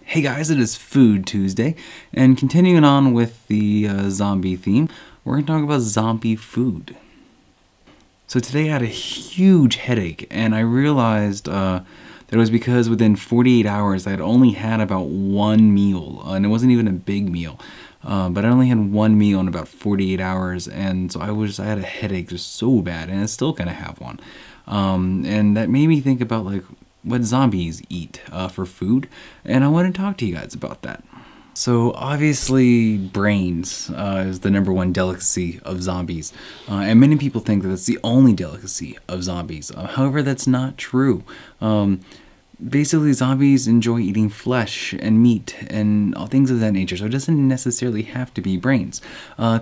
Hey guys, it is Food Tuesday, and continuing on with the zombie theme, we're going to talk about zombie food. So today I had a huge headache, and I realized that it was because within 48 hours I had only had about one meal, and it wasn't even a big meal. But I only had one meal in about 48 hours, and so I had a headache just so bad, and I still kind of have one. And that made me think about like what zombies eat for food, and I want to talk to you guys about that. So obviously brains is the #1 delicacy of zombies, and many people think that it's the only delicacy of zombies. However, that's not true. Basically, zombies enjoy eating flesh and meat and all things of that nature, so it doesn't necessarily have to be brains.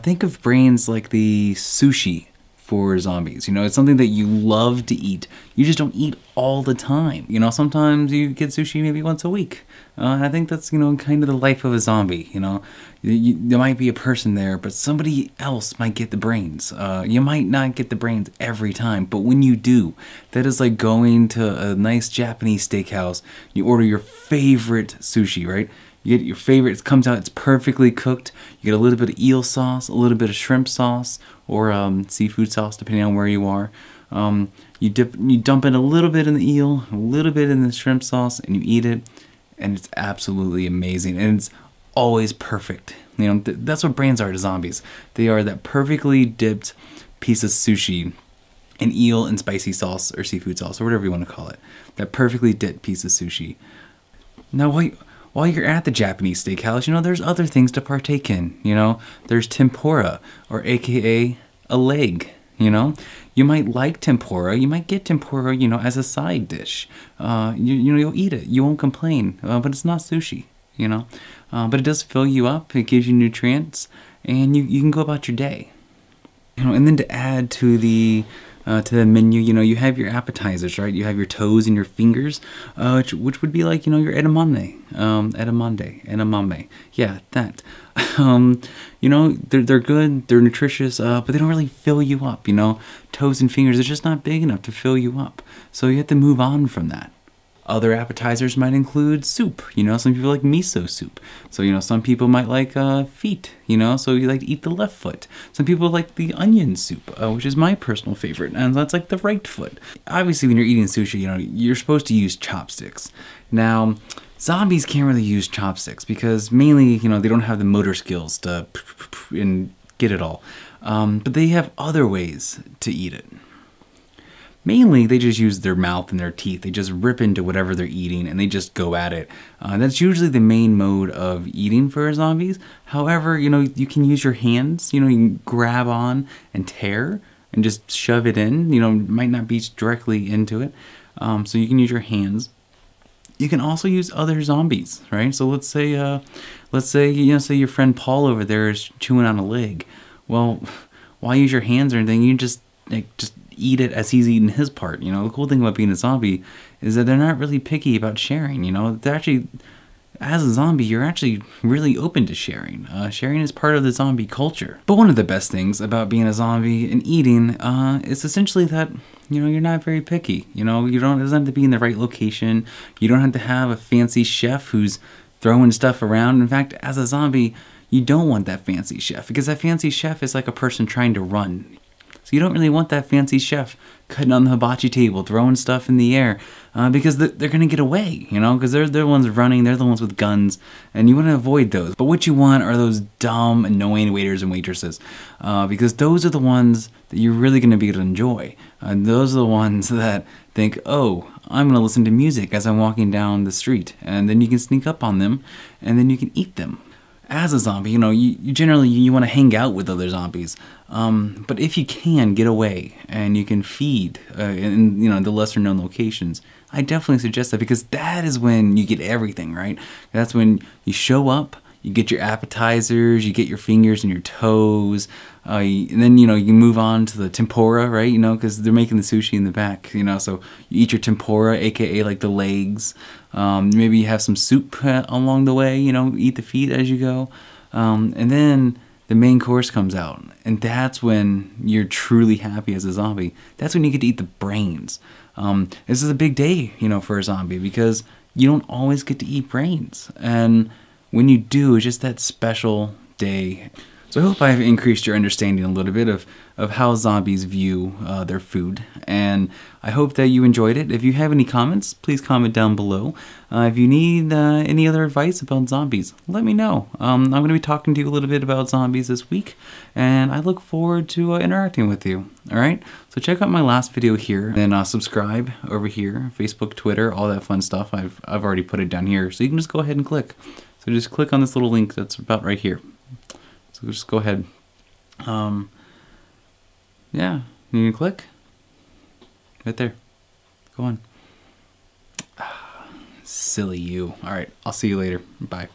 Think of brains like the sushi for zombies. You know, it's something that you love to eat. You just don't eat all the time. You know, sometimes you get sushi maybe once a week. I think that's, you know, kind of the life of a zombie. You know, there might be a person there, but somebody else might get the brains. You might not get the brains every time, but when you do, that is like going to a nice Japanese steakhouse. You order your favorite sushi, right? You get your favorite, it comes out, it's perfectly cooked. You get a little bit of eel sauce, a little bit of shrimp sauce, or seafood sauce, depending on where you are. You dump in a little bit in the eel, a little bit in the shrimp sauce, and you eat it, and it's absolutely amazing, and it's always perfect. You know, that's what brains are to zombies. They are that perfectly dipped piece of sushi, an eel and spicy sauce, or seafood sauce, or whatever you want to call it. That perfectly dipped piece of sushi. Now, while you're at the Japanese steakhouse, you know, there's other things to partake in, you know. There's tempura, or AKA a leg, you know. You might like tempura, you might get tempura, you know, as a side dish. You know, you'll eat it, you won't complain, but it's not sushi, you know. But it does fill you up, it gives you nutrients, and you can go about your day. You know, and then to add to the menu, you know, you have your appetizers, right? You have your toes and your fingers, which would be like, you know, your edamame, yeah, that. You know, they're good, they're nutritious, but they don't really fill you up, you know. Toes and fingers are just not big enough to fill you up, so you have to move on from that. Other appetizers might include soup, you know, some people like miso soup. So, you know, some people might like feet, you know, so you like to eat the left foot. Some people like the onion soup, which is my personal favorite, and that's like the right foot. Obviously, when you're eating sushi, you know, you're supposed to use chopsticks. Now, zombies can't really use chopsticks because mainly, you know, they don't have the motor skills to and get it all. But they have other ways to eat it. Mainly, they just use their mouth and their teeth. They just rip into whatever they're eating and they just go at it. That's usually the main mode of eating for zombies. However, you know, you can use your hands. You know, you can grab on and tear and just shove it in. You know, it might not be directly into it. So you can use your hands. You can also use other zombies, right? So let's say you know, say your friend Paul over there is chewing on a leg. Well, why use your hands or anything? You just eat it as he's eating his part. You know, the cool thing about being a zombie is that they're not really picky about sharing. You know, they're actually, as a zombie, you're actually really open to sharing. Sharing is part of the zombie culture. But one of the best things about being a zombie and eating is essentially that, you know, you're not very picky. You know, it doesn't have to be in the right location. You don't have to have a fancy chef who's throwing stuff around. In fact, as a zombie, you don't want that fancy chef because that fancy chef is like a person trying to run. So you don't really want that fancy chef cutting on the hibachi table, throwing stuff in the air, because they're going to get away, you know, because they're the ones running, they're the ones with guns, and you want to avoid those. But what you want are those dumb, annoying waiters and waitresses, because those are the ones that you're really going to be able to enjoy. Those are the ones that think, oh, I'm going to listen to music as I'm walking down the street, and then you can sneak up on them, and then you can eat them. As a zombie, you know, you generally want to hang out with other zombies, but if you can get away and you can feed in, you know, the lesser known locations, I definitely suggest that because that is when you get everything, right? That's when you show up, you get your appetizers, you get your fingers and your toes, and then, you know, you can move on to the tempura, right? You know, because they're making the sushi in the back, you know, so you eat your tempura, aka like the legs. Maybe you have some soup along the way, you know, eat the feet as you go. And then the main course comes out, and that's when you're truly happy as a zombie. That's when you get to eat the brains. This is a big day, you know, for a zombie because you don't always get to eat brains. And when you do, it's just that special day. So I hope I've increased your understanding a little bit of how zombies view their food. And I hope that you enjoyed it. If you have any comments, please comment down below. If you need any other advice about zombies, let me know. I'm going to be talking to you a little bit about zombies this week, and I look forward to interacting with you. All right? So check out my last video here, and subscribe over here, Facebook, Twitter, all that fun stuff. I've already put it down here, so you can just go ahead and click. So just click on this little link that's about right here. So just go ahead. Yeah, you can click right there. Go on. Silly you. All right, I'll see you later. Bye.